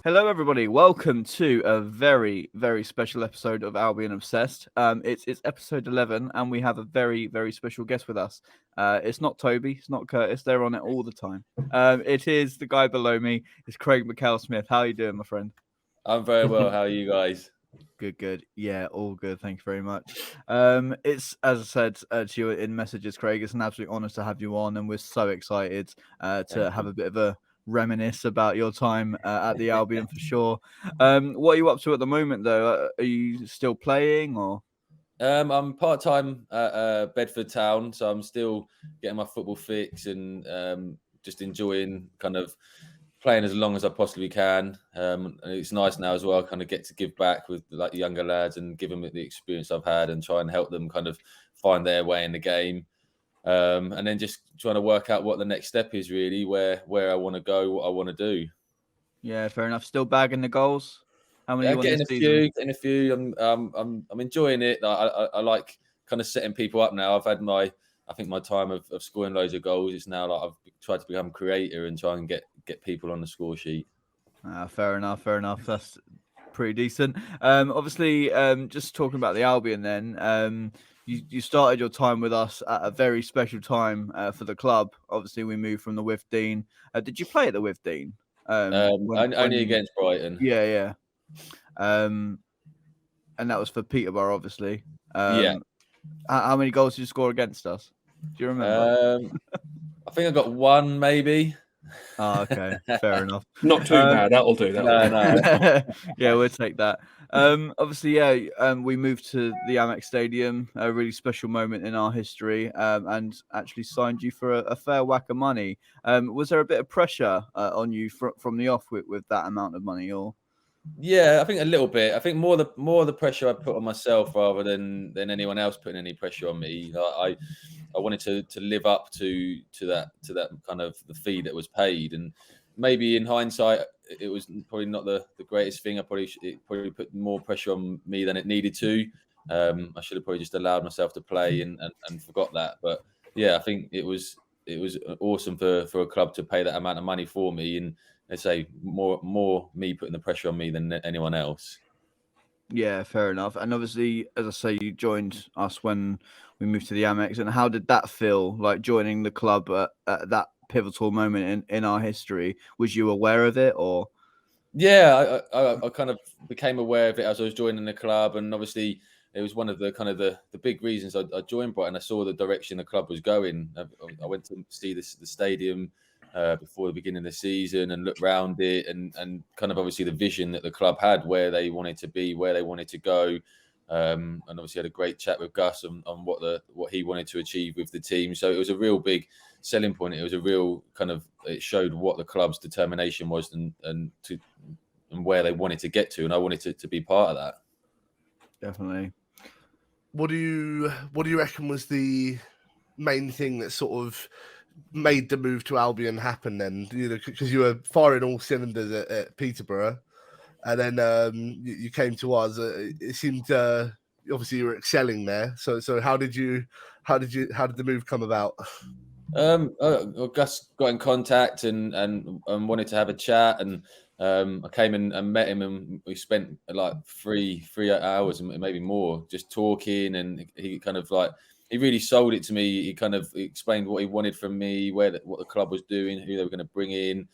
Hello, everybody. Welcome to a very, very special episode of Albion Obsessed. It's episode 11, and we have a very, very special guest with us. It's not Toby, it's not Curtis. They're on it all the time. It is the guy below me. It's Craig Mackail-Smith. How are you doing, my friend? I'm very well. How are you guys? Good. Yeah, all good. Thank you very much. It's, as I said to you in messages, Craig, it's an absolute honor to have you on, and we're so excited to have a bit of a reminisce about your time at the Albion for sure. What are you up to at the moment, though? Are you still playing, or? I'm part-time at Bedford Town, so I'm still getting my football fix and just enjoying kind of playing as long as I possibly can. And it's nice now as well, kind of get to give back with like the younger lads and give them the experience I've had and try and help them kind of find their way in the game. And then just trying to work out what the next step is really, where I want to go, what I want to do. Yeah, fair enough. Still bagging the goals. How many you won this season? Getting a few. I'm enjoying it. I like kind of setting people up now. I've had my time of scoring loads of goals. It's now like I've tried to become creator and try and get people on the score sheet. Fair enough. That's pretty decent. Obviously, just talking about the Albion then, you started your time with us at a very special time for the club. Obviously, we moved from the Withdean. Did you play at the Withdean? Only against Brighton. Yeah. And that was for Peterborough, obviously. Yeah. How many goals did you score against us? Do you remember? I think I got one, maybe. Oh, okay. Fair enough. Not too bad. That'll do. No. Yeah, we'll take that. Obviously, we moved to the Amex Stadium, a really special moment in our history, and actually signed you for a fair whack of money. Was there a bit of pressure on you from the off with that amount of money, or? Yeah, I think a little bit. I think more the pressure I put on myself rather than anyone else putting any pressure on me. I wanted to live up to that kind of the fee that was paid, and maybe in hindsight it was probably not the greatest thing. It probably put more pressure on me than it needed to. I should have probably just allowed myself to play and forgot that. But yeah, I think it was awesome for a club to pay that amount of money for me, and let's say more me putting the pressure on me than anyone else. Yeah, fair enough. And obviously, as I say, you joined us when we moved to the Amex. And how did that feel, like joining the club at that pivotal moment in our history? Was you aware of it, or? Yeah, I kind of became aware of it as I was joining the club, and obviously it was one of the kind of the big reasons I joined Brighton. I saw the direction the club was going. I went to see the stadium before the beginning of the season and look around it and kind of obviously the vision that the club had, where they wanted to be, where they wanted to go. And obviously had a great chat with Gus on what he wanted to achieve with the team. So it was a real big selling point. It was a real kind of, it showed what the club's determination was and where they wanted to get to. And I wanted to be part of that. Definitely. What do you reckon was the main thing that sort of made the move to Albion happen then? You know, because you were firing all cylinders at Peterborough, and then you came to us. It seemed obviously you were excelling there. So how did the move come about? Gus got in contact and wanted to have a chat, and I came in and met him, and we spent like three hours and maybe more just talking, and he kind of like, he really sold it to me. He kind of explained what he wanted from me, what the club was doing, who they were going to bring in.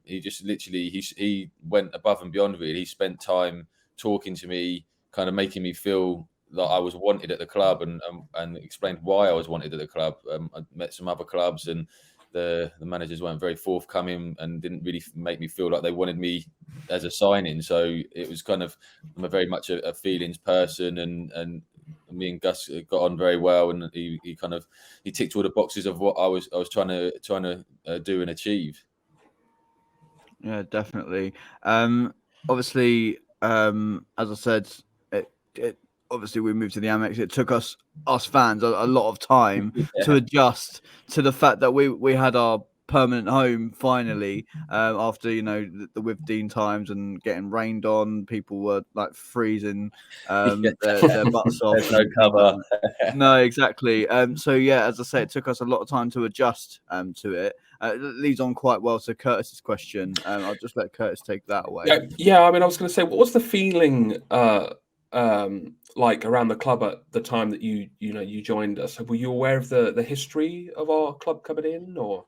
He just literally, he went above and beyond really. He spent time talking to me, kind of making me feel that I was wanted at the club, and explained why I was wanted at the club. I met some other clubs, and the managers weren't very forthcoming and didn't really make me feel like they wanted me as a signing. So it was kind of, I'm very much a feelings person, and me and Gus got on very well, and he ticked all the boxes of what I was trying to do and achieve. Yeah, definitely. Obviously, as I said, obviously we moved to the Amex. It took us fans a lot of time to adjust to the fact that we had our permanent home finally, after the Withdean times and getting rained on. People were like freezing their butts off. There's no cover. No, exactly. So yeah, as I say, it took us a lot of time to adjust to it. It leads on quite well to Curtis's question. I'll just let Curtis take that away. Yeah. I mean, I was going to say, what was the feeling like around the club at the time that you joined us? Were you aware of the history of our club coming in, or?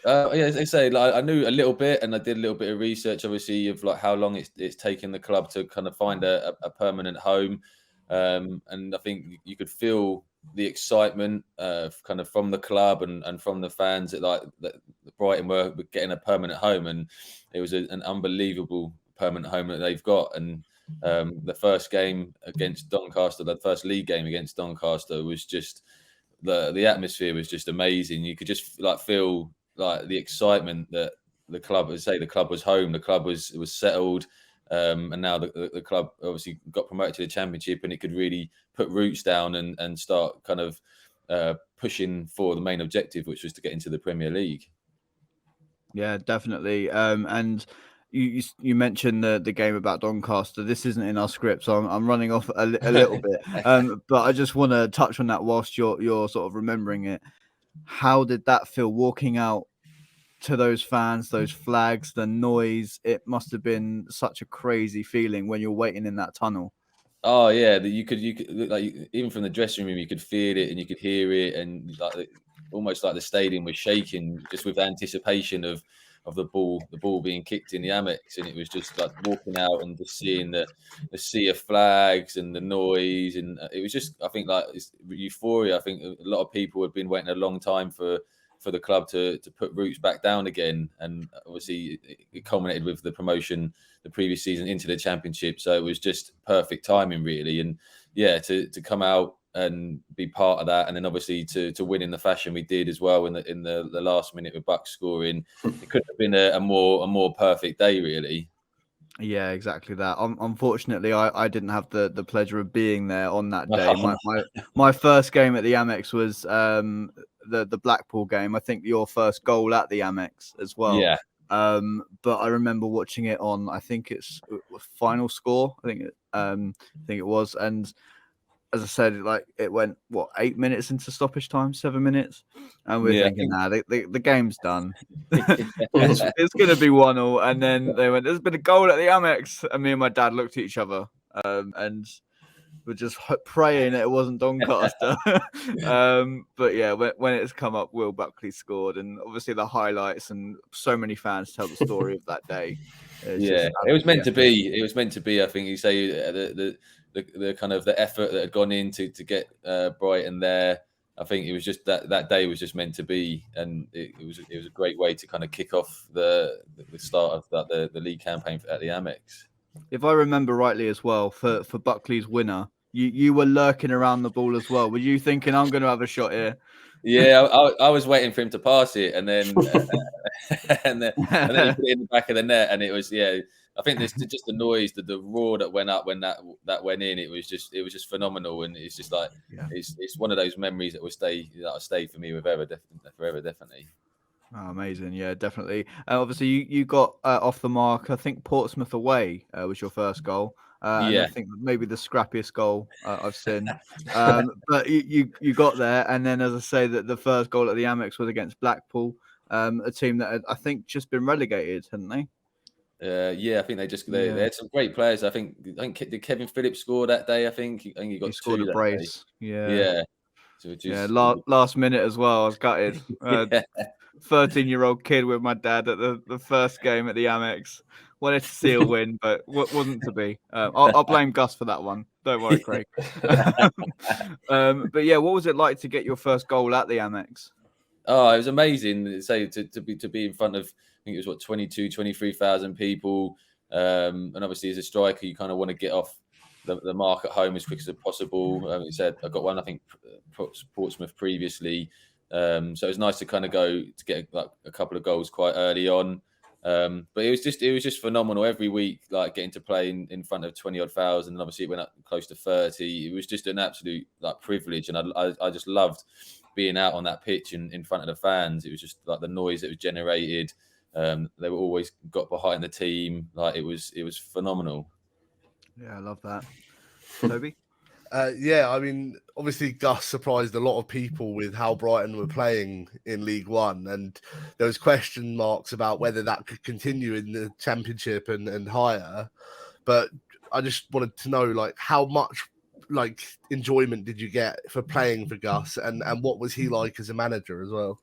Yeah, as I say, like, I knew a little bit, and I did a little bit of research, obviously, of like how long it's taken the club to kind of find a permanent home, and I think you could feel the excitement kind of from the club and from the fans that Brighton were getting a permanent home, and it was an unbelievable permanent home that they've got. And the first game against Doncaster, the first league game against Doncaster, was just the atmosphere was just amazing. You could just like feel like the excitement that the club was home, the club was settled, and now the club obviously got promoted to the Championship, and it could really put roots down and start kind of pushing for the main objective, which was to get into the Premier League. Yeah, definitely. And you mentioned the game about Doncaster. This isn't in our script, so I'm running off a little bit. But I just want to touch on that whilst you're sort of remembering it. How did that feel walking out to those fans, those flags, the noise? It must have been such a crazy feeling when you're waiting in that tunnel. Oh yeah, you could like even from the dressing room you could feel it and you could hear it, and like almost like the stadium was shaking just with anticipation of the ball being kicked in the Amex, and it was just like walking out and just seeing the sea of flags and the noise, and it was just, I think, like euphoria. I think a lot of people had been waiting a long time for the club to put roots back down again, and obviously it culminated with the promotion the previous season into the Championship, so it was just perfect timing really. And yeah, to come out and be part of that, and then obviously to win in the fashion we did as well in the last minute with Buck scoring, it couldn't have been a more perfect day really. Yeah, exactly that. Unfortunately, I didn't have the pleasure of being there on that day. My first game at the Amex was the Blackpool game. I think your first goal at the Amex as well. Yeah. But I remember watching it on, I think it's Final Score. I think it was. And as I said, like it went 8 minutes into stoppage time, 7 minutes, and we're thinking, the game's done. it's going to be 1-1, and then they went, "There's been a goal at the Amex," and me and my dad looked at each other, and we're just praying it wasn't Doncaster. But yeah, when it's come up, Will Buckley scored, and obviously the highlights and so many fans tell the story of that day. It was meant to be. It was meant to be. I think you say the kind of the effort that had gone into to get Brighton there. I think it was just that day was just meant to be, and it was a great way to kind of kick off the start of the league campaign at the Amex. If I remember rightly as well, for Buckley's winner, you were lurking around the ball as well. Were you thinking, I'm going to have a shot here? Yeah, I was waiting for him to pass it, and then and then he put it in the back of the net, and it was, yeah. I think there's just the noise, the roar that went up when that went in. It was just phenomenal, and it's just like it's one of those memories that will stay for me forever, definitely. Oh, amazing, yeah, definitely. Obviously, you got off the mark. I think Portsmouth away was your first goal. And I think maybe the scrappiest goal I've seen. But you got there, and then, as I say, that the first goal at the Amex was against Blackpool, a team that had, I think, just been relegated, hadn't they? I think they had some great players. I think did Kevin Phillips score that day? I think he got scored a brace. Yeah. So last minute as well. I was gutted. 13-year-old kid with my dad at the first game at the Amex. Wanted to see a win, but wasn't to be. I'll blame Gus for that one. Don't worry, Craig. But yeah, what was it like to get your first goal at the Amex? Oh, it was amazing. Say to be in front of, I think it was 23,000 people. And obviously as a striker, you kind of want to get off the mark at home as quick as possible. You said I got one, I think, Portsmouth previously. So it was nice to kind of go to get a couple of goals quite early on. But it was just phenomenal every week, like getting to play in front of 20,000 odd, and obviously it went up close to 30. It was just an absolute privilege, and I just loved being out on that pitch in front of the fans. It was just like the noise that was generated. They were always got behind the team. Like it was phenomenal. Yeah, I love that. Toby? Yeah, I mean, obviously Gus surprised a lot of people with how Brighton were playing in League One, and there was question marks about whether that could continue in the Championship and higher. But I just wanted to know, like, how much like enjoyment did you get for playing for Gus, and what was he like as a manager as well?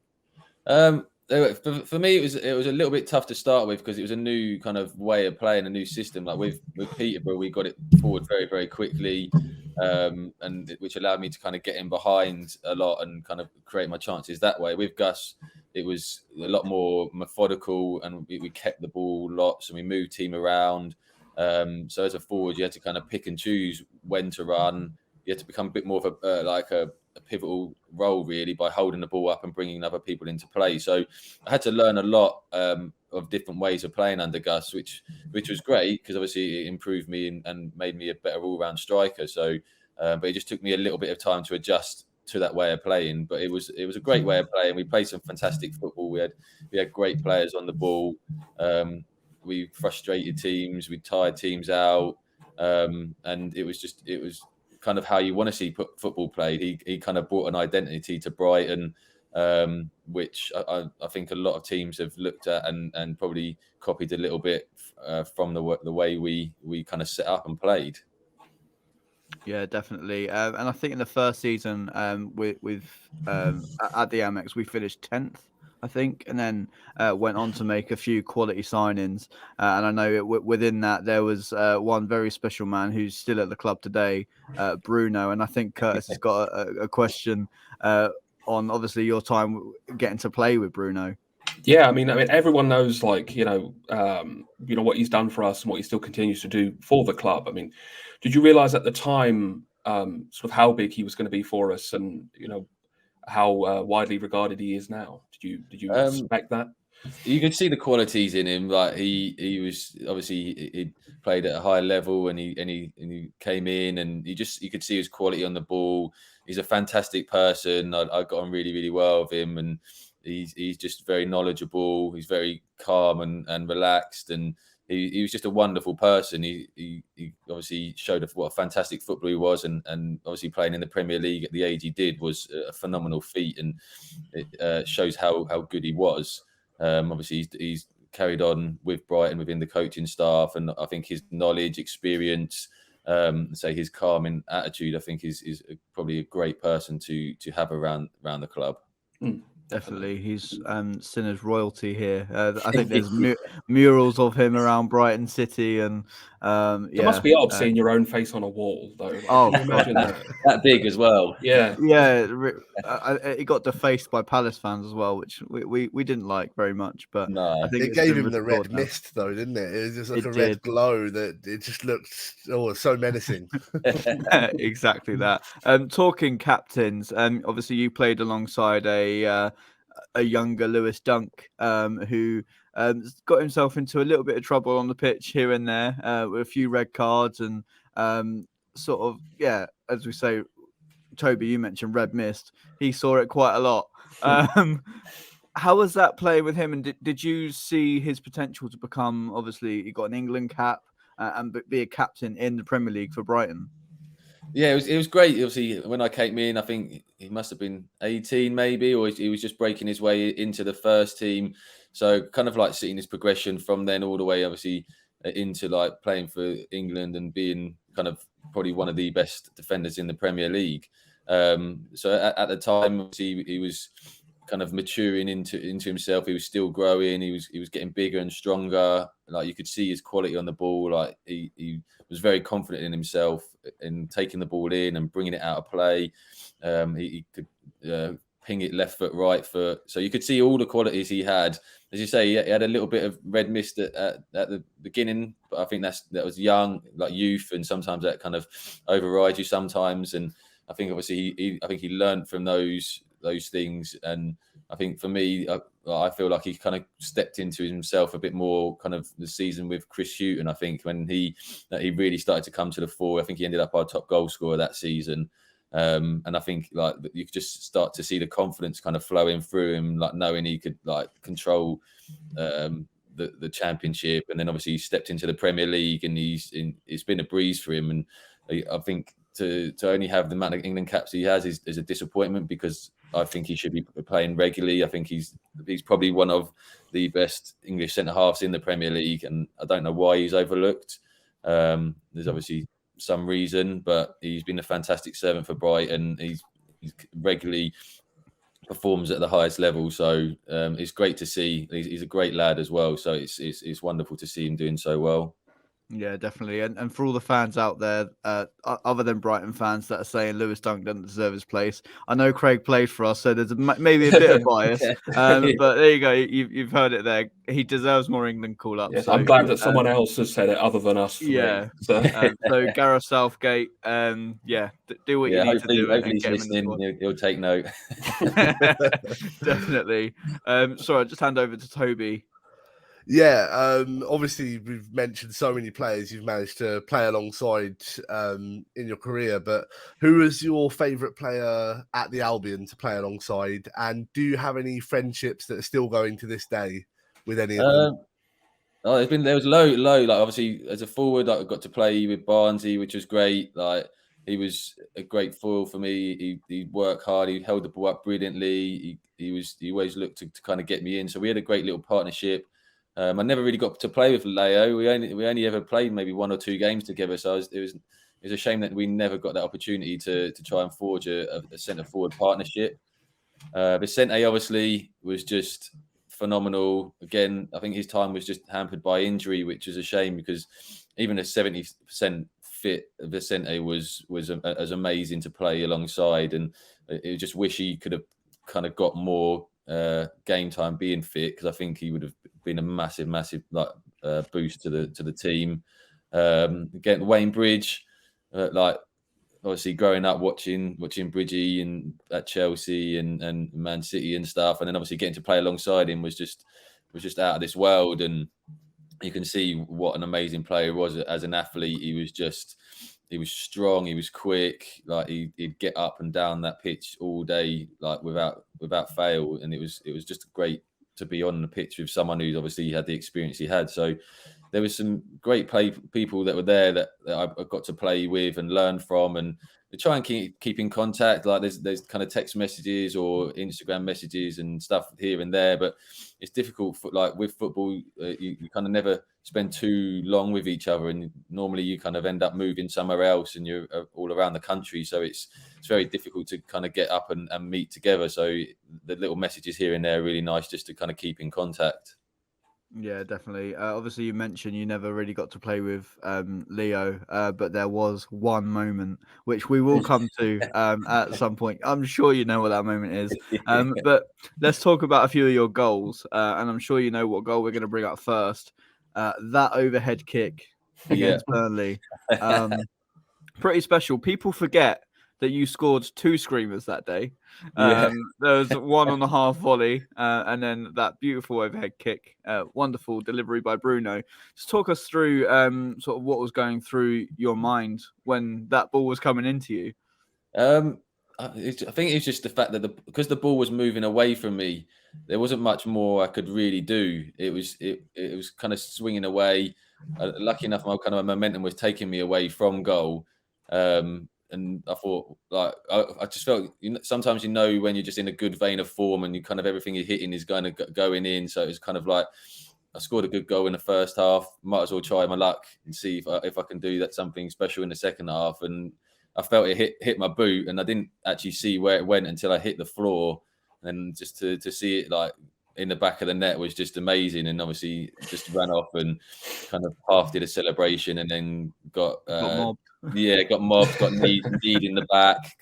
For me, it was a little bit tough to start with because it was a new kind of way of playing, a new system. Like with Peterborough, we got it forward very, very quickly, and which allowed me to kind of get in behind a lot and kind of create my chances that way. With Gus, it was a lot more methodical, and we kept the ball lots, and we moved team around. So as a forward, you had to kind of pick and choose when to run. You had to become a bit more of a pivotal role, really, by holding the ball up and bringing other people into play. So I had to learn a lot of different ways of playing under Gus, which was great because obviously it improved me and made me a better all-round striker. So, but it just took me a little bit of time to adjust to that way of playing. But it was a great way of playing. We played some fantastic football. We had great players on the ball. We frustrated teams. We tired teams out, and it was kind of how you want to see football played. He kind of brought an identity to Brighton, which I think a lot of teams have looked at and probably copied a little bit from the way we kind of set up and played. Yeah, definitely. And I think in the first season, with at the Amex, we finished 10th, I think, and then went on to make a few quality signings. And I know within that there was one very special man who's still at the club today, Bruno. And I think Curtis has got a question on obviously your time getting to play with Bruno. Yeah, I mean, everyone knows, like, what he's done for us and what he still continues to do for the club. I mean, did you realise at the time, sort of how big he was going to be for us, and how widely regarded he is now? Did you expect that? You could see the qualities in him. Like he was obviously he played at a high level, and he came in, and you could see his quality on the ball. He's a fantastic person. I got on really, really well with him, and he's just very knowledgeable. He's very calm and relaxed, and he was just a wonderful person. He obviously showed what a fantastic footballer he was, and obviously playing in the Premier League at the age he did was a phenomenal feat, and it shows how good he was. Obviously, he's carried on with Brighton within the coaching staff, and I think his knowledge, experience, say his calming attitude, I think is probably a great person to have around the club. Definitely, he's seen as royalty here. I think there's murals of him around Brighton City, and It must be odd seeing your own face on a wall, though. Like, oh, can you imagine that big as well. Yeah. It got defaced by Palace fans as well, which we didn't like very much. But no, I think it gave him the red mist, though, didn't it? It was just like a red glow that it just looked so menacing. Exactly that. Talking captains, obviously you played alongside a younger Lewis Dunk, who got himself into a little bit of trouble on the pitch here and there with a few red cards and sort of, as we say, Toby, you mentioned red mist. He saw it quite a lot. How was that playing with him? And did you see his potential to become, obviously, he got an England cap and be a captain in the Premier League for Brighton? Yeah, it was great. Obviously, when I came in, I think he must have been 18 maybe, or he was just breaking his way into the first team. So kind of like seeing his progression from then all the way, obviously, into like playing for England and being kind of probably one of the best defenders in the Premier League. So at the time, obviously, he was kind of maturing into himself. He was still growing. He was getting bigger and stronger. Like you could see his quality on the ball. Like he was very confident in himself in taking the ball in and bringing it out of play. He could ping it left foot, right foot. So you could see all the qualities he had. As you say, he had a little bit of red mist at the beginning, but I think that was young, like youth, and sometimes that kind of overrides you sometimes. And I think obviously he learned from those things, and I think for me, I feel like he kind of stepped into himself a bit more kind of the season with Chris Hughton. I think when he really started to come to the fore. I think he ended up our top goal scorer that season, and I think like you could just start to see the confidence kind of flowing through him, like knowing he could like control the Championship, and then obviously he stepped into the Premier League, and it's been a breeze for him. And I think to only have the amount of England caps he has is a disappointment, because I think he should be playing regularly. I think he's probably one of the best English centre halves in the Premier League, and I don't know why he's overlooked. There's obviously some reason, but he's been a fantastic servant for Brighton. He's regularly performs at the highest level, so it's great to see. He's a great lad as well, so it's wonderful to see him doing so well. Yeah, definitely. And for all the fans out there, other than Brighton fans that are saying Lewis Dunk doesn't deserve his place, I know Craig played for us, so there's maybe a bit of bias. But there you go. You've heard it there. He deserves more England call-ups. Yes, so, I'm glad that someone else has said it other than us. Yeah. So Gareth Southgate, do what you need to do. Hopefully he's listening. He'll take note. Definitely. Sorry, I'll just hand over to Toby. Yeah, obviously we've mentioned so many players you've managed to play alongside in your career, but who is your favourite player at the Albion to play alongside? And do you have any friendships that are still going to this day with any of them? There was low. Like obviously as a forward, I got to play with Barnsley, which was great. Like he was a great foil for me. He worked hard. He held the ball up brilliantly. He always looked to kind of get me in. So we had a great little partnership. I never really got to play with Leo. We only ever played maybe 1 or 2 games together. So it was a shame that we never got that opportunity to try and forge a centre forward partnership. Vicente obviously was just phenomenal. Again, I think his time was just hampered by injury, which is a shame, because even a 70% fit Vicente was as amazing to play alongside, and I just wish he could have kind of got more game time being fit, because I think he would have been a massive boost to the team. Again, Wayne Bridge, obviously growing up watching Bridgie and at Chelsea and Man City and stuff, and then obviously getting to play alongside him was just out of this world. And you can see what an amazing player he was as an athlete. He was strong, he was quick, like he'd get up and down that pitch all day, like without fail. And it was just great to be on the pitch with someone who's obviously had the experience he had. So there was some great people that were there that I got to play with and learn from, and to try and keep in contact. Like there's kind of text messages or Instagram messages and stuff here and there, but it's difficult with football. You kind of never spend too long with each other, and normally you kind of end up moving somewhere else, and you're all around the country. So it's very difficult to kind of get up and meet together. So the little messages here and there are really nice, just to kind of keep in contact. Yeah, definitely. Obviously, you mentioned you never really got to play with Leo, but there was one moment which we will come to at some point. I'm sure you know what that moment is. But let's talk about a few of your goals, and I'm sure you know what goal we're going to bring up first. That overhead kick against Burnley. Pretty special. People forget that you scored 2 screamers that day. There was one on the half volley, and then that beautiful overhead kick. Wonderful delivery by Bruno. Just talk us through sort of what was going through your mind when that ball was coming into you. I think it's just the fact that because the ball was moving away from me, there wasn't much more I could really do. It was kind of swinging away. Lucky enough, my momentum was taking me away from goal. And I thought, I just felt, sometimes when you're just in a good vein of form, and you kind of everything you're hitting is going in. So it was kind of like, I scored a good goal in the first half. Might as well try my luck and see if I can do something special in the second half. And I felt it hit my boot, and I didn't actually see where it went until I hit the floor. And just to see it like in the back of the net was just amazing. And obviously just ran off and kind of half did a celebration, and then got mobbed. Got mobbed, got kneed in the back,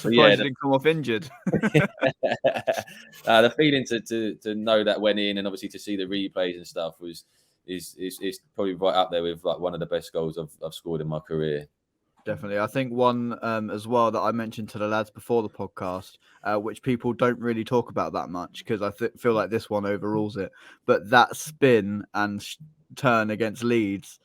Didn't come off injured. The feeling to know that went in, and obviously to see the replays and stuff is probably right up there with like one of the best goals I've scored in my career. Definitely. I think one as well that I mentioned to the lads before the podcast, which people don't really talk about that much, because I feel like this one overrules it, but that spin and turn against Leeds,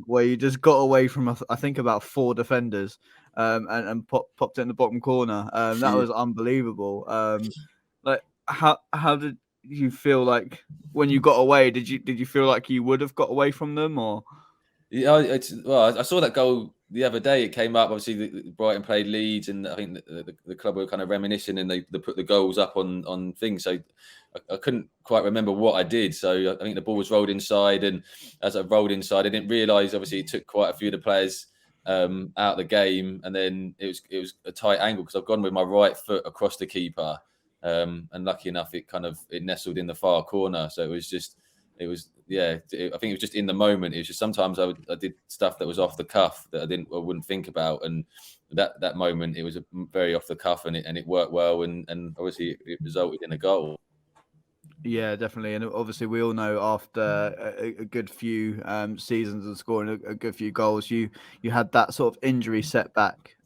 where you just got away from, I think, about 4 defenders and popped it in the bottom corner. That was unbelievable. Like, how did you feel like when you got away? Did you feel like you would have got away from them, or? Yeah, I saw that goal the other day it came up. Obviously, the Brighton played Leeds, and I think the club were kind of reminiscing, and they put the goals up on things. So I couldn't quite remember what I did. So I think the ball was rolled inside, and as I rolled inside, I didn't realise. Obviously, it took quite a few of the players out of the game, and then it was a tight angle because I've gone with my right foot across the keeper, and lucky enough, it nestled in the far corner. So I think it was just in the moment. It was just sometimes I did stuff that was off the cuff that I wouldn't think about, and that moment it was very off the cuff, and it worked well, and obviously it resulted in a goal. Yeah, definitely, and obviously we all know after a good few seasons and scoring a good few goals, you had that sort of injury setback.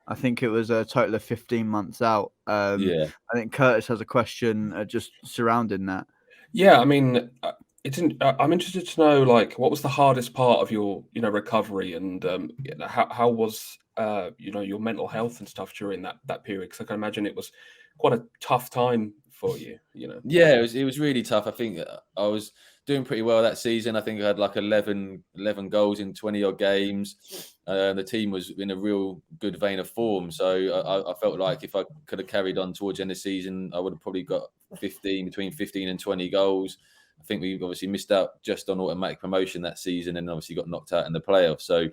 I think it was a total of 15 months out. I think Curtis has a question just surrounding that. Yeah, I mean, I'm interested to know, like, what was the hardest part of your, recovery, and how was, your mental health and stuff during that period? Because I can imagine it was quite a tough time for you. Yeah, it was really tough. I think I was doing pretty well that season. I think I had like 11 goals in 20 odd games. The team was in a real good vein of form. So I felt like if I could have carried on towards the end of the season, I would have probably got between 15 and 20 goals. I think we obviously missed out just on automatic promotion that season, and obviously got knocked out in the playoffs. So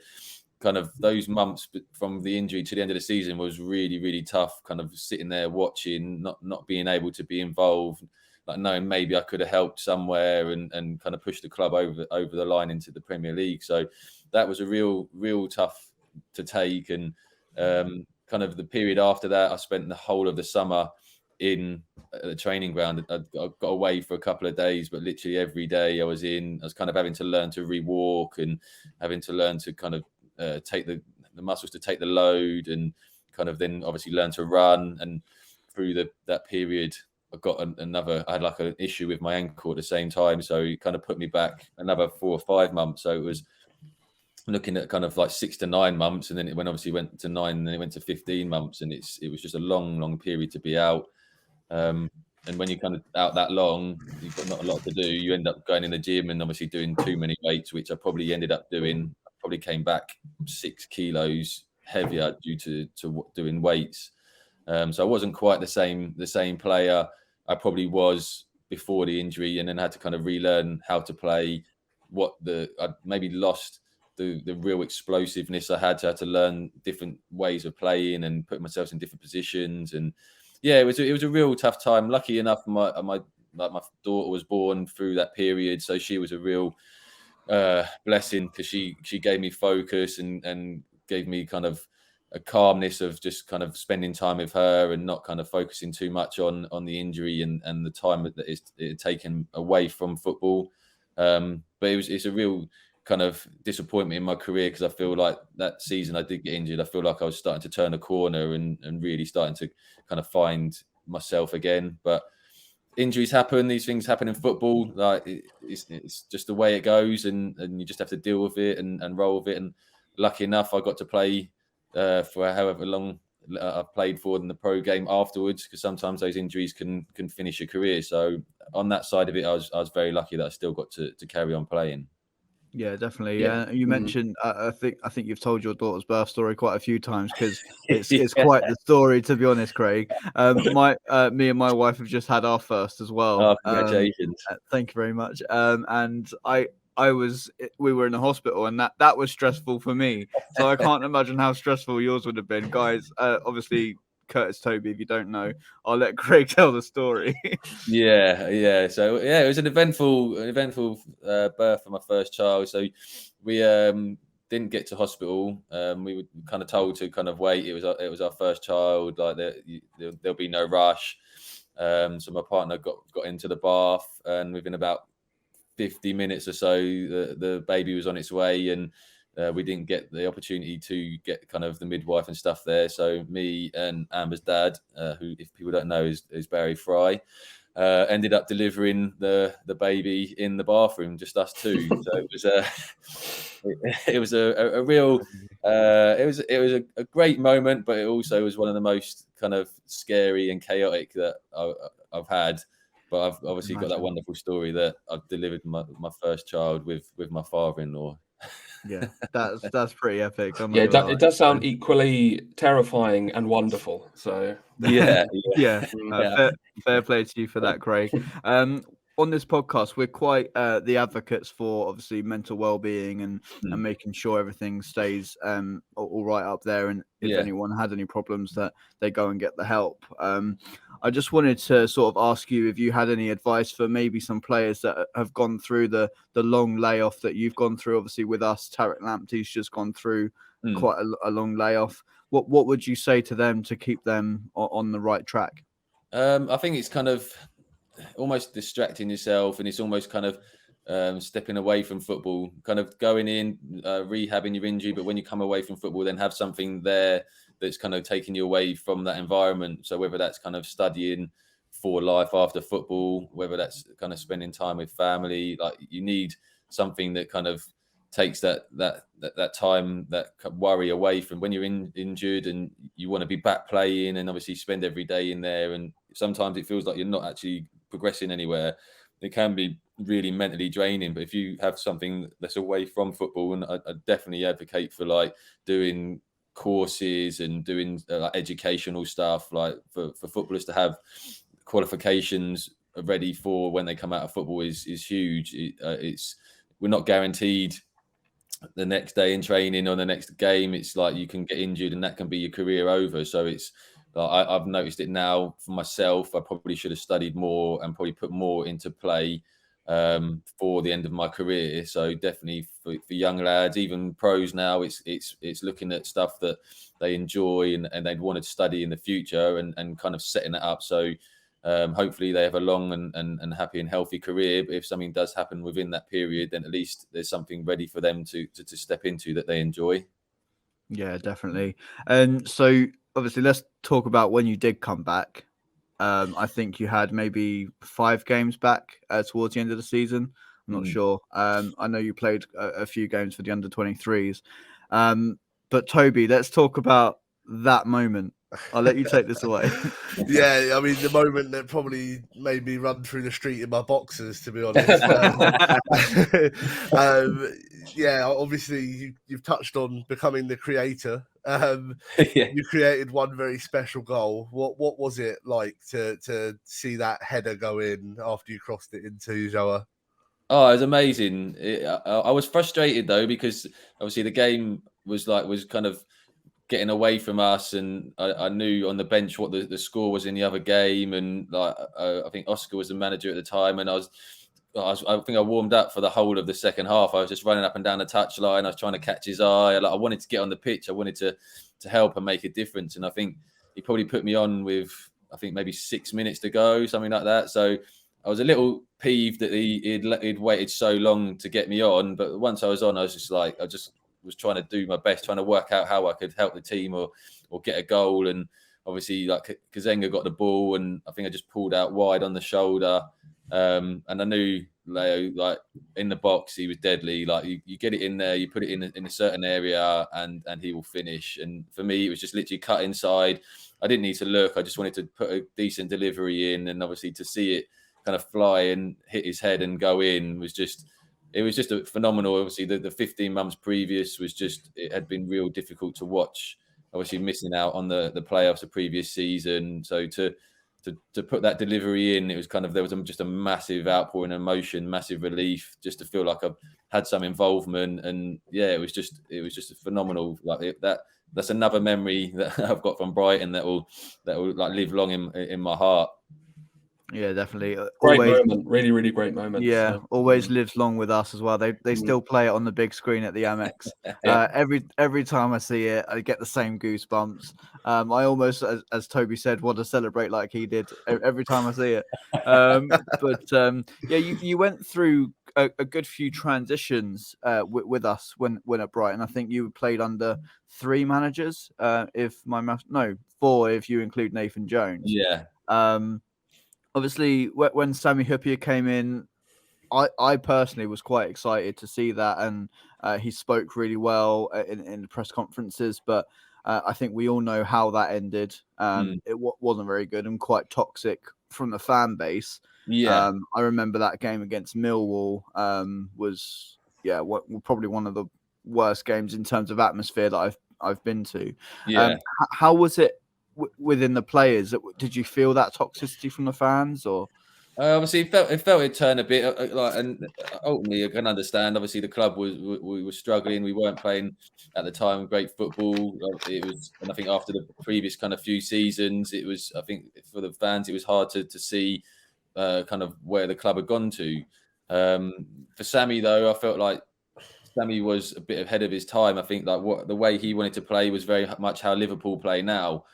kind of those months from the injury to the end of the season was really, really tough, kind of sitting there watching, not being able to be involved, like knowing maybe I could have helped somewhere and kind of pushed the club over the line into the Premier League. So that was a real tough to take. And kind of the period after that, I spent the whole of the summer in the training ground. I got away for a couple of days, but literally every day I was kind of having to learn to rewalk and having to learn to kind of take the muscles to take the load, and kind of then obviously learn to run. And through that period, I got I had like an issue with my ankle at the same time, so it kind of put me back another 4 or 5 months. So it was looking at kind of like 6 to 9 months, and then it went to 9, and then it went to 15 months, and it was just a long period to be out. And when you're kind of out that long, you've got not a lot to do. You end up going in the gym and obviously doing too many weights, which I probably ended up doing. I probably came back 6 kilos heavier due to doing weights. So I wasn't quite the same player I probably was before the injury, and then had to kind of relearn how to play. I maybe lost the real explosiveness I had to learn different ways of playing and put myself in different positions. And yeah, it was a real tough time. Lucky enough, my daughter was born through that period, so she was a real blessing, because she gave me focus and gave me kind of a calmness of just kind of spending time with her and not kind of focusing too much on the injury and the time that it had taken away from football. But it's a real kind of disappointment in my career, because I feel like that season I did get injured. I feel like I was starting to turn a corner and really starting to kind of find myself again. But injuries happen. These things happen in football. Like it's just the way it goes, and you just have to deal with it and roll with it. And lucky enough, I got to play for however long I played for in the pro game afterwards, because sometimes those injuries can finish your career. So on that side of it, I was very lucky that I still got to carry on playing. Yeah, definitely. Yeah. You mentioned, I think you've told your daughter's birth story quite a few times, because it's quite the story, to be honest, Craig. Me and my wife have just had our first as well. Oh, congratulations! Thank you very much. And we were in the hospital, and that was stressful for me. So I can't imagine how stressful yours would have been, guys. Obviously, Curtis, Toby, if you don't know, I'll let Craig tell the story. Yeah. So yeah, it was an eventful birth for my first child. So we didn't get to hospital. We were kind of told to kind of wait. It was our first child. Like there'll be no rush. So my partner got into the bath, and within about 50 minutes or so, the baby was on its way, and we didn't get the opportunity to get kind of the midwife and stuff there. So me and Amber's dad, who, if people don't know, is Barry Fry, ended up delivering the baby in the bathroom, just us two. So it was a real it was a great moment, but it also was one of the most kind of scary and chaotic that I've had. But I've obviously got that wonderful story that I've delivered my first child with my father-in-law. Yeah, that's pretty epic. I'm Yeah, not gonna lie. it does sound equally terrifying and wonderful. So Yeah, Yeah, yeah. fair play to you for that, Craig. On this podcast, we're quite the advocates for obviously mental well-being and making sure everything stays all right up there. And if Yeah. anyone had any problems, that they go and get the help. I just wanted to sort of ask you if you had any advice for maybe some players that have gone through the long layoff that you've gone through. Obviously, with us, Tarek Lamptey's just gone through quite a long layoff. What would you say to them to keep them on the right track? I think it's kind of almost distracting yourself, and it's almost kind of stepping away from football, kind of going in, rehabbing your injury. But when you come away from football, then have something there that's kind of taking you away from that environment. So whether that's kind of studying for life after football, whether that's kind of spending time with family, like you need something that kind of takes that time, that worry away from when you're injured and you want to be back playing, and obviously spend every day in there. And sometimes it feels like you're not actually progressing anywhere. It can be really mentally draining. But if you have something that's away from football, and I definitely advocate for like doing courses and doing like educational stuff, like for footballers to have qualifications ready for when they come out of football is huge. We're not guaranteed the next day in training or the next game. It's like you can get injured and that can be your career over. So it's I've noticed it now for myself. I probably should have studied more and probably put more into play for the end of my career. So definitely for young lads, even pros now, it's looking at stuff that they enjoy and they'd want to study in the future and kind of setting it up. So hopefully they have a long and happy and healthy career. But if something does happen within that period, then at least there's something ready for them to step into that they enjoy. Yeah, definitely. And so obviously let's talk about when you did come back. I think you had maybe 5 games back towards the end of the season. I'm not sure. I know you played a few games for the under-23s. But Toby, let's talk about that moment. I'll let you take this away. Yeah, I mean, the moment that probably made me run through the street in my boxers, to be honest. Yeah, obviously you've touched on becoming the creator. You created one very special goal. What was it like to see that header go in after you crossed it into Joa? Oh, it was amazing. I was frustrated though, because obviously the game was kind of getting away from us, and I knew on the bench what the score was in the other game, and like I think Oscar was the manager at the time, and I think I warmed up for the whole of the second half. I was just running up and down the touchline. I was trying to catch his eye. I wanted to get on the pitch. I wanted to help and make a difference. And I think he probably put me on with, I think maybe 6 minutes to go, something like that. So I was a little peeved that he'd waited so long to get me on. But once I was on, I was just like, I just was trying to do my best, trying to work out how I could help the team or get a goal. And obviously, like Kazenga got the ball, and I think I just pulled out wide on the shoulder. And I knew Leo, like in the box, he was deadly. Like you get it in there, you put it in a certain area, and he will finish. And for me, it was just literally cut inside. I didn't need to look. I just wanted to put a decent delivery in, and obviously to see it kind of fly and hit his head and go in was just. It was just a phenomenal. Obviously, the 15 months previous was just, it had been real difficult to watch. Obviously, missing out on the playoffs the previous season. So to put that delivery in, it was kind of, there was just a massive outpouring of emotion, massive relief, just to feel like I've had some involvement. And yeah, it was just a phenomenal. That's another memory that I've got from Brighton that will like live long in my heart. Yeah, definitely. Great moment, really, really great moment. Yeah, always lives long with us as well. They still play it on the big screen at the Amex. Every time I see it, I get the same goosebumps. I almost, as Toby said, want to celebrate like he did every time I see it. Yeah, you went through a good few transitions with us when at Brighton. I think you played under 3 managers, four if you include Nathan Jones. Yeah. Obviously, when Sami Hyypiä came in, I personally was quite excited to see that, and he spoke really well in the press conferences. But I think we all know how that ended. It wasn't very good and quite toxic from the fan base. Yeah, I remember that game against Millwall was probably one of the worst games in terms of atmosphere that I've been to. Yeah. How was it within the players? Did you feel that toxicity from the fans, or? Obviously, it felt it turned a bit and ultimately, I can understand. Obviously, the club we were struggling. We weren't playing at the time great football. It was, and I think after the previous kind of few seasons, it was. I think for the fans, it was hard to see kind of where the club had gone to. For Sammy, though, I felt like Sammy was a bit ahead of his time. I think like the way he wanted to play was very much how Liverpool play now.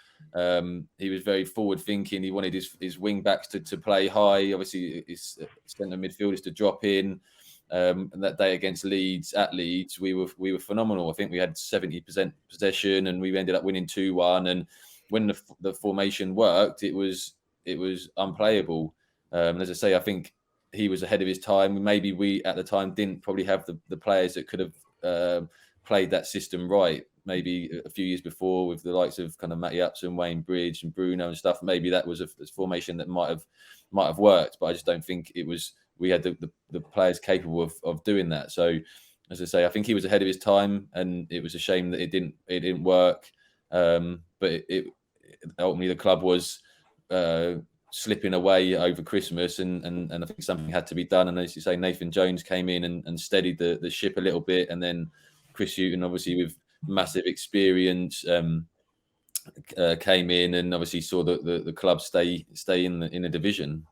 He was very forward thinking. He wanted his wing backs to play high. Obviously, his centre midfielders to drop in. And that day against Leeds, we were phenomenal. I think we had 70% possession, and we ended up winning 2-1. And when the formation worked, it was unplayable. And as I say, I think he was ahead of his time. Maybe we at the time didn't probably have the players that could have played that system right. Maybe a few years before with the likes of kind of Matty Upson, Wayne Bridge and Bruno and stuff, maybe that was a formation that might have worked, but I just don't think we had the players capable of doing that. So as I say, I think he was ahead of his time, and it was a shame that it didn't work. But ultimately the club was slipping away over Christmas, and I think something had to be done. And as you say, Nathan Jones came in and steadied the ship a little bit, and then Chris Hughton, obviously with massive experience, came in and obviously saw the club stay in the division.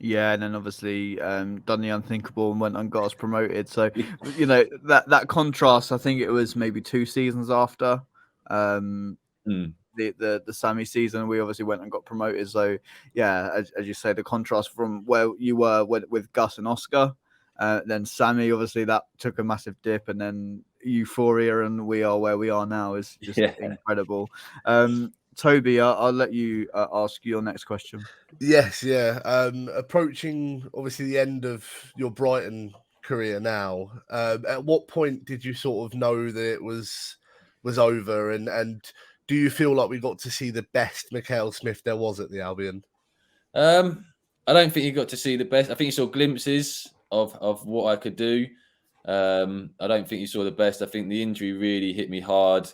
Yeah, and then obviously done the unthinkable and went and got us promoted. So that contrast, I think it was maybe 2 seasons after the Sammy season, we obviously went and got promoted. So yeah, as you say, the contrast from where you were with Gus and Oscar, then Sammy, obviously that took a massive dip, and then euphoria, and we are where we are now is just incredible. Toby, I'll let you ask your next question. Yes, yeah. Approaching obviously the end of your Brighton career now. At what point did you sort of know that it was over, and do you feel like we got to see the best Mackail-Smith there was at the Albion? I don't think you got to see the best. I think you saw glimpses of what I could do. I don't think you saw the best. I think the injury really hit me hard.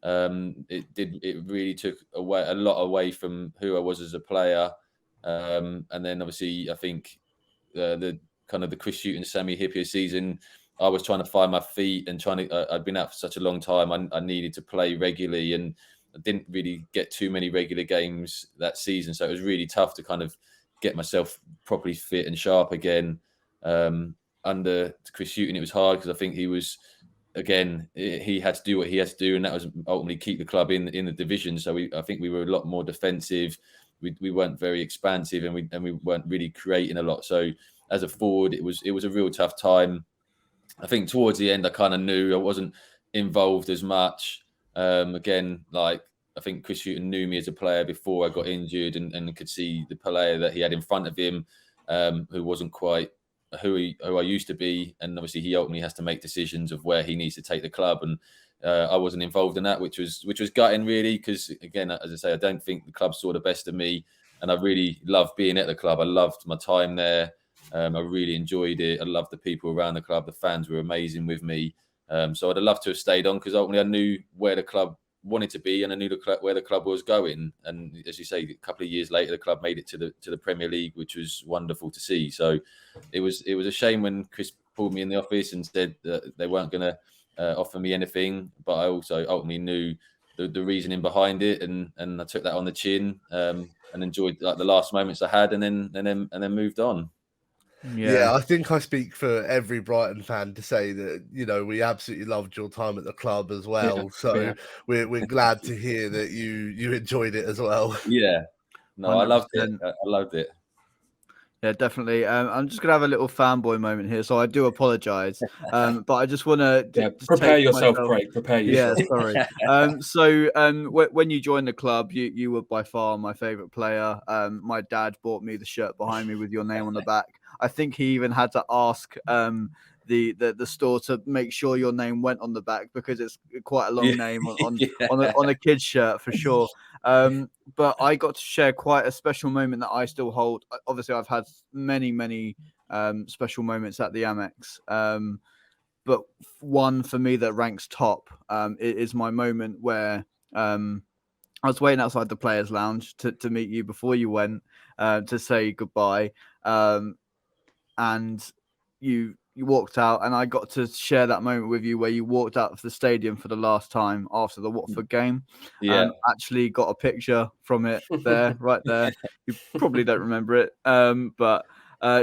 It really took a lot away from who I was as a player. And then obviously I think the kind of the Chris Hughton, Sammy Hippier season, I was trying to find my feet and I'd been out for such a long time. I needed to play regularly, and I didn't really get too many regular games that season. So it was really tough to kind of get myself properly fit and sharp again. Under Chris Hughton, it was hard because I think he was, again, he had to do what he had to do, and that was ultimately keep the club in the division. So I think we were a lot more defensive. We weren't very expansive, and we weren't really creating a lot. So as a forward, it was a real tough time. I think towards the end, I kind of knew I wasn't involved as much. Again, like I think Chris Hughton knew me as a player before I got injured, and could see the player that he had in front of him, who wasn't quite who I used to be. And obviously he ultimately has to make decisions of where he needs to take the club, and I wasn't involved in that, which was gutting really, because again, as I say, I don't think the club saw the best of me, and I really loved being at the club. I loved my time there. I really enjoyed it. I loved the people around the club. The fans were amazing with me. So I'd have loved to have stayed on, because ultimately I knew where the club wanted to be, and I knew where the club was going. And as you say, a couple of years later, the club made it to the Premier League, which was wonderful to see. So it was a shame when Chris pulled me in the office and said that they weren't going to offer me anything, but I also ultimately knew the reasoning behind it, and I took that on the chin, and enjoyed like the last moments I had, and then moved on. Yeah, I think I speak for every Brighton fan to say that, we absolutely loved your time at the club as well. Yeah, So yeah. we're glad to hear that you enjoyed it as well. Yeah, no, 100%. I loved it. I loved it. Yeah, definitely. I'm just gonna have a little fanboy moment here, so I do apologise. But I just want to prepare yourself, Craig. Prepare yourself. Yeah, sorry. So when you joined the club, you were by far my favourite player. My dad bought me the shirt behind me with your name on the back. I think he even had to ask the store to make sure your name went on the back, because it's quite a long name on a kid's shirt for sure. But I got to share quite a special moment that I still hold. Obviously, I've had many special moments at the Amex. but one for me that ranks top is my moment where I was waiting outside the players' lounge to meet you before you went to say goodbye, and you walked out, and I got to share that moment with you where you walked out of the stadium for the last time after the Watford game. Yeah. Actually got a picture from it there, right there. You probably don't remember it, but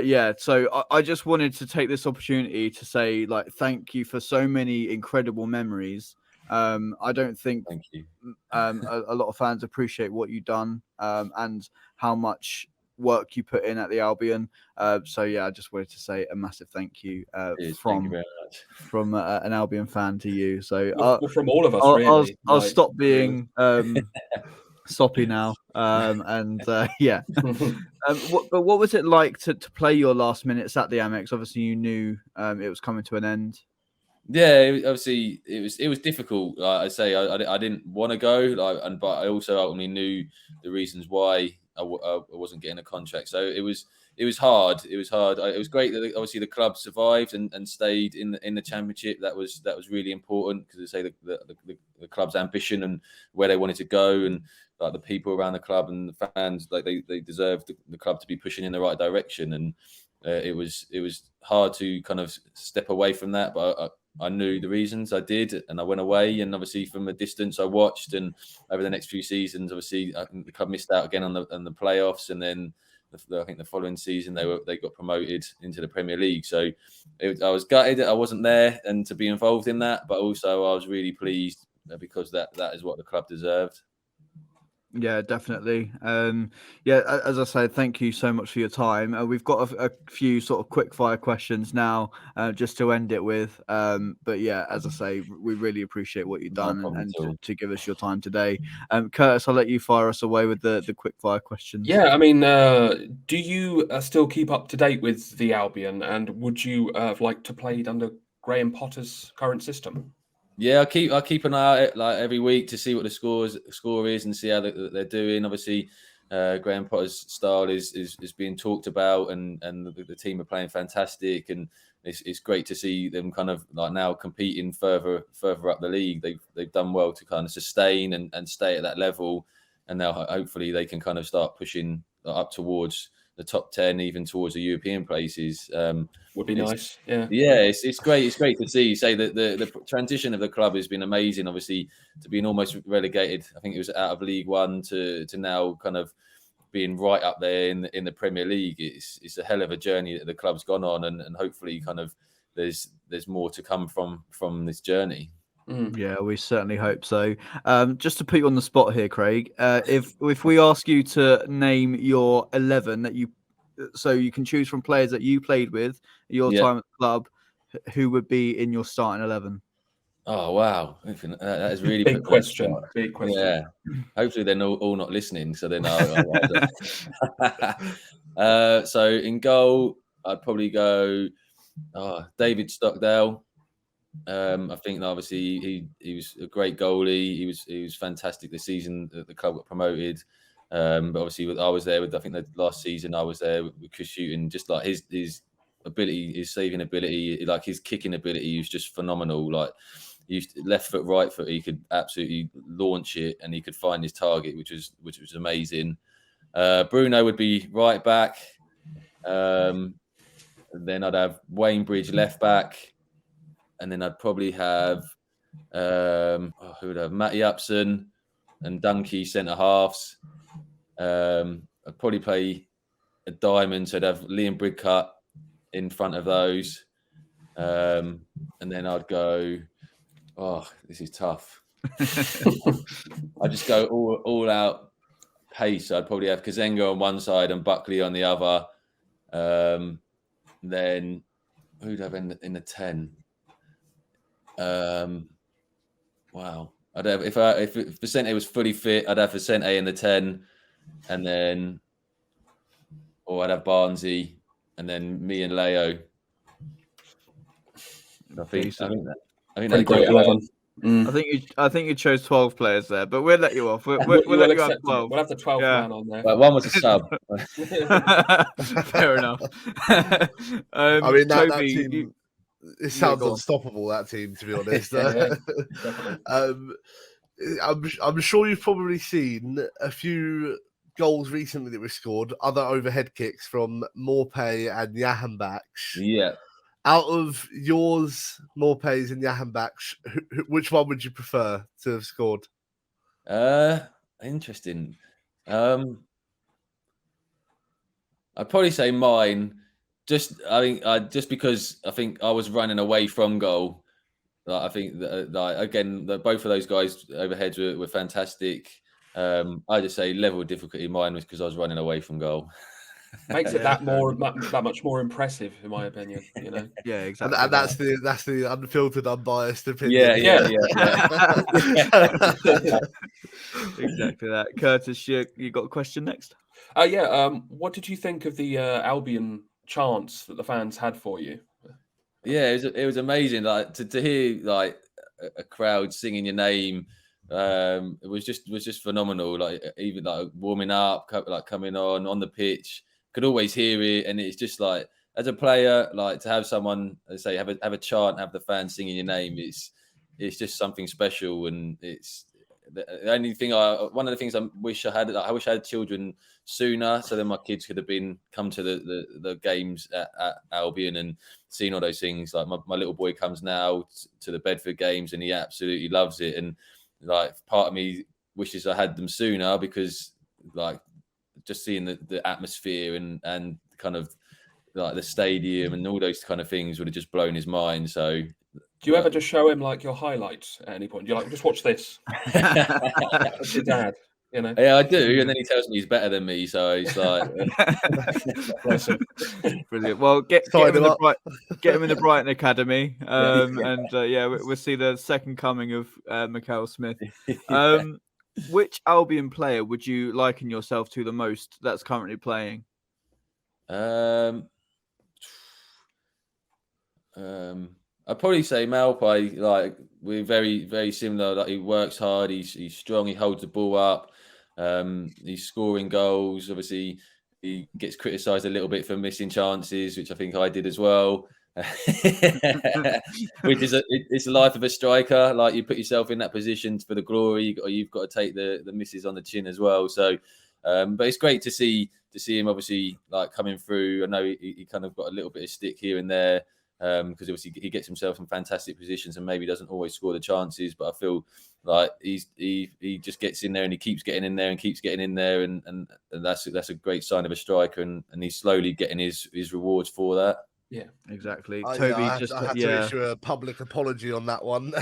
yeah. So I just wanted to take this opportunity to say, like, thank you for so many incredible memories. I don't think Thank you. a lot of fans appreciate what you've done and how much work you put in at the Albion. So yeah, I just wanted to say a massive thank you Thank you from very much. an Albion fan to you. So Well, from all of us, I'll really. I'll like, stop being soppy now. And yeah. But what was it like to play your last minutes at the Amex? Obviously, you knew it was coming to an end. Yeah, obviously it was difficult. Like I say, I didn't want to go, but I also ultimately knew the reasons why I wasn't getting a contract. So it was hard. It was hard. It was great that obviously the club survived and stayed in the Championship. That was really important because they say the club's ambition and where they wanted to go, and like the people around the club and the fans, like they deserved the club to be pushing in the right direction. And it was hard to kind of step away from that, but I knew the reasons. I did, and I went away. And obviously, from a distance, I watched. And over the next few seasons, obviously, the club missed out again on the playoffs. And then I think the following season, they got promoted into the Premier League. So I was gutted that I wasn't there and to be involved in that. But also, I was really pleased because that is what the club deserved. Yeah, definitely. Yeah, as I said, thank you so much for your time. We've got a few sort of quick fire questions now, just to end it with. But yeah, as I say, we really appreciate what you've done and to give us your time today. Curtis, I'll let you fire us away with the quick fire questions. Yeah, I mean, do you still keep up to date with the Albion, and would you like to play under Graham Potter's current system? Yeah, I keep an eye out like every week to see what the score is and see how they're doing. Obviously, Graham Potter's style is being talked about, and the team are playing fantastic, and it's great to see them kind of like now competing further up the league. They've done well to kind of sustain and stay at that level, and now hopefully they can kind of start pushing up towards the top 10, even towards the European places. Would be nice. Yeah. Yeah, it's great. It's great to see. Say that the transition of the club has been amazing. Obviously, to being almost relegated, I think it was out of League One to now kind of being right up there in the Premier League. It's a hell of a journey that the club's gone on, and hopefully, kind of there's more to come from this journey. Yeah, we certainly hope so. Just to put you on the spot here, Craig, if we ask you to name your 11 that so you can choose from players that you played with your time at the club, who would be in your starting 11? Oh wow, that is really big question. Big question. Yeah, hopefully they're all not listening, so they know. So in goal, I'd probably go David Stockdale. I think obviously he was a great goalie. He was fantastic this season. The club got promoted, but obviously I was there with. I think the last season I was there with Chris Shooting. Just like his ability, his saving ability, like his kicking ability, he was just phenomenal. Like left foot, right foot, he could absolutely launch it, and he could find his target, which was amazing. Bruno would be right back. And then I'd have Wayne Bridge left back. And then I'd probably have who would I have? Matty Upson and Dunkey centre halves. I'd probably play a diamond, so I'd have Liam Bridcut in front of those. And then I'd go. Oh, this is tough. I'd just go all out pace. I'd probably have Kazenga on one side and Buckley on the other. Then who'd have in the 10? Wow. I'd have if Vicente was fully fit, I'd have Vicente in the 10, and then I'd have Barnesy, and then me and Leo. I think pretty great 11. I think you chose 12 players there, but we'll let you off. We'll let you have 12. We'll have the 12th man on there. Well, one was a sub. Fair enough. I mean, that Toby, team. It sounds go on. unstoppable, that team, to be honest. Definitely. I'm sure you've probably seen a few goals recently that were scored, other overhead kicks from Morpay and Jahanbach. Yeah. Out of yours, Morpay's and Jahanbach, which one would you prefer to have scored? Interesting. I'd probably say mine. Just because I think I was running away from goal. Like, I think that, both of those guys overheads were fantastic. I just say level of difficulty mine was because I was running away from goal. Makes it that much more impressive, in my opinion. You know. Yeah, exactly. And that's the unfiltered, unbiased opinion. Yeah. Exactly that. Curtis, you got a question next? What did you think of the Albion chants that the fans had for you? Yeah, it was amazing. Like to hear like a crowd singing your name. It was just phenomenal. Like even like warming up, like coming on the pitch, could always hear it, and it's just like as a player, like to have someone say have a chant, have the fans singing your name. It's just something special, and it's the only thing one of the things I wish I had. Like, I wish I had children sooner, so then my kids could have come to the games at Albion and seen all those things. Like my little boy comes now to the Bedford games, and he absolutely loves it. And like part of me wishes I had them sooner, because like just seeing the atmosphere and kind of like the stadium and all those kind of things would have just blown his mind. So. Do you ever just show him like your highlights at any point? You're like, just watch this. That's your dad, you know. Yeah, I do, and then he tells me he's better than me, so it's like, brilliant. Well, get him in the Brighton Academy, and we'll see the second coming of Mackail-Smith. Which Albion player would you liken yourself to the most that's currently playing? I'd probably say Malpai. Like we're very, very similar. Like he works hard. He's strong. He holds the ball up. He's scoring goals. Obviously, he gets criticised a little bit for missing chances, which I think I did as well. Which is it's the life of a striker. Like you put yourself in that position for the glory, or you've got to take the misses on the chin as well. So, but it's great to see him obviously like coming through. I know he kind of got a little bit of stick here and there. Because obviously he gets himself in fantastic positions and maybe doesn't always score the chances, but I feel like he just gets in there and he keeps getting in there and that's a great sign of a striker, and he's slowly getting his rewards for that. Yeah, exactly. Toby, I had to issue a public apology on that one.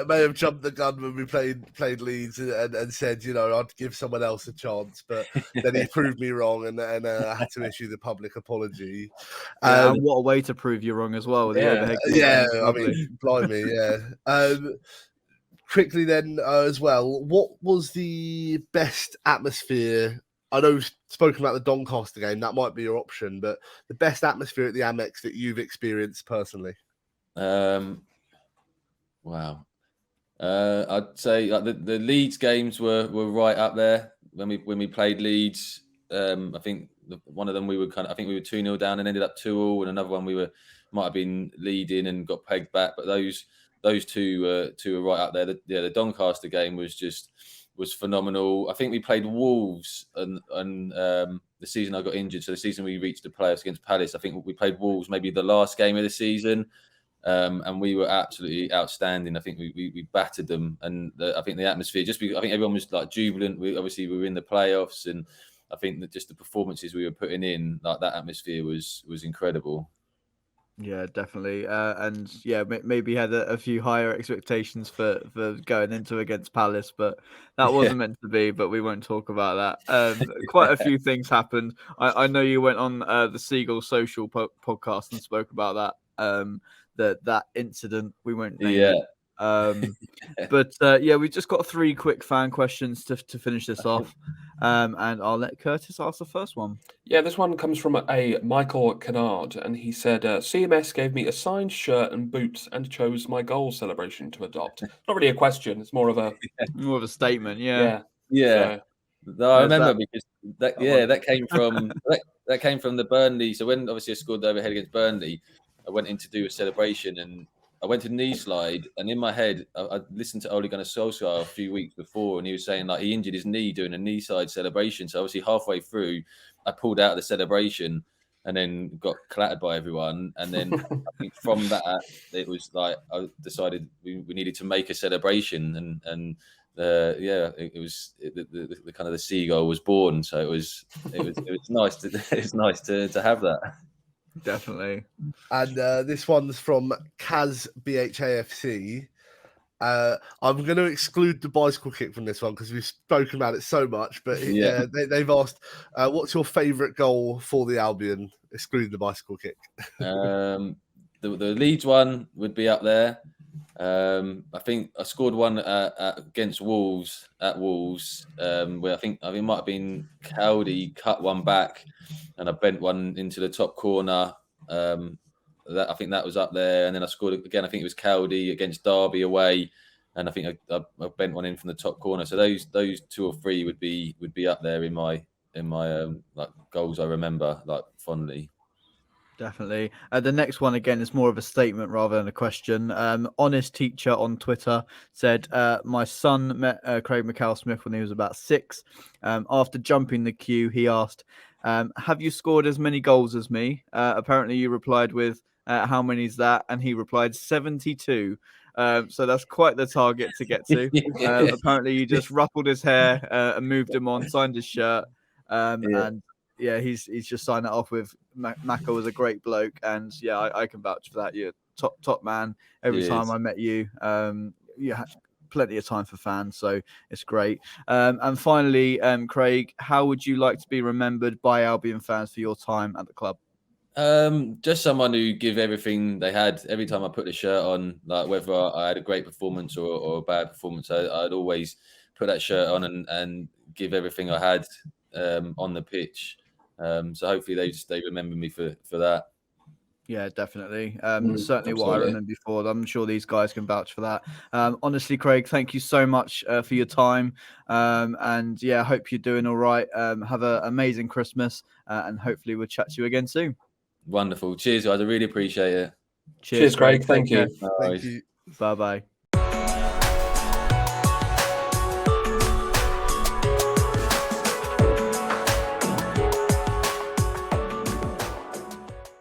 may have jumped the gun when we played Leeds and said, I'd give someone else a chance, but then he proved me wrong, and I had to issue the public apology. And what a way to prove you wrong as well. Blimey, yeah. Quickly then, as well, what was the best atmosphere? I know we've spoken about the Doncaster game. That might be your option, but the best atmosphere at the Amex that you've experienced personally? Wow. I'd say like the Leeds games were right up there when we played Leeds. I think one of them we were 2-0 down and ended up 2-2, and another one might have been leading and got pegged back. But those two were right up there. The Doncaster game was phenomenal. I think we played Wolves and the season I got injured. So the season we reached the playoffs against Palace, I think we played Wolves maybe the last game of the season, and we were absolutely outstanding. I think we battered them, and I think the atmosphere I think everyone was like jubilant. We were in the playoffs, and I think that just the performances we were putting in, like that atmosphere was incredible. Yeah, definitely. And yeah, maybe had a few higher expectations for going into against Palace, but that wasn't meant to be, but we won't talk about that. Quite a few things happened. I know you went on the Seagull Social podcast and spoke about that, that incident. We won't name it. But we just got 3 quick fan questions to finish this off. And I'll let Curtis ask the first one. Yeah, this one comes from a Michael Kennard, and he said, CMS gave me a signed shirt and boots and chose my goal celebration to adopt. It's not really a question, it's more of a statement. Yeah. So, no, I remember because that came from that came from the Burnley. So when obviously I scored the overhead against Burnley, I went in to do a celebration, and I went to knee slide, and in my head, I listened to Ole Gunnar Solskjaer a few weeks before, and he was saying like he injured his knee doing a knee slide celebration. So obviously halfway through, I pulled out of the celebration and then got clattered by everyone. And then I think from that, it was like I decided we needed to make a celebration, and it was the kind of the seagull was born. So it was nice to have that. Definitely. And this one's from Kaz BHAFC. I'm going to exclude the bicycle kick from this one because we've spoken about it so much. But they've asked, what's your favourite goal for the Albion, excluding the bicycle kick? The Leeds one would be up there. I think I scored one against Wolves at Wolves, where I think it might have been Cowdy cut one back, and I bent one into the top corner. I think that was up there, and then I scored again. I think it was Cowdy against Derby away, and I think I bent one in from the top corner. So those 2 or 3 would be up there in my like goals I remember like fondly. Definitely. The next one, again, is more of a statement rather than a question. Honest Teacher on Twitter said, my son met Craig Mackail-Smith when he was about 6. After jumping the queue, he asked, have you scored as many goals as me? Apparently you replied with, how many is that? And he replied 72. So that's quite the target to get to. Apparently you just ruffled his hair and moved him on, signed his shirt. And yeah, he's just signed it off with Mackail was a great bloke, and yeah, I can vouch for that. You're top man. Every time I met you, you had plenty of time for fans, so it's great. And finally, Craig, how would you like to be remembered by Albion fans for your time at the club? Just someone who give everything they had every time I put the shirt on, like whether I had a great performance or a bad performance, I'd always put that shirt on and give everything I had on the pitch. So hopefully they remember me for that. Yeah, definitely. Certainly what I remember before. I'm sure these guys can vouch for that. Honestly, Craig, thank you so much for your time. And yeah, I hope you're doing all right. Have an amazing Christmas, and hopefully we'll chat to you again soon. Wonderful. Cheers, guys. I really appreciate it. Cheers, Craig. Thank you. Thank you. Bye-bye.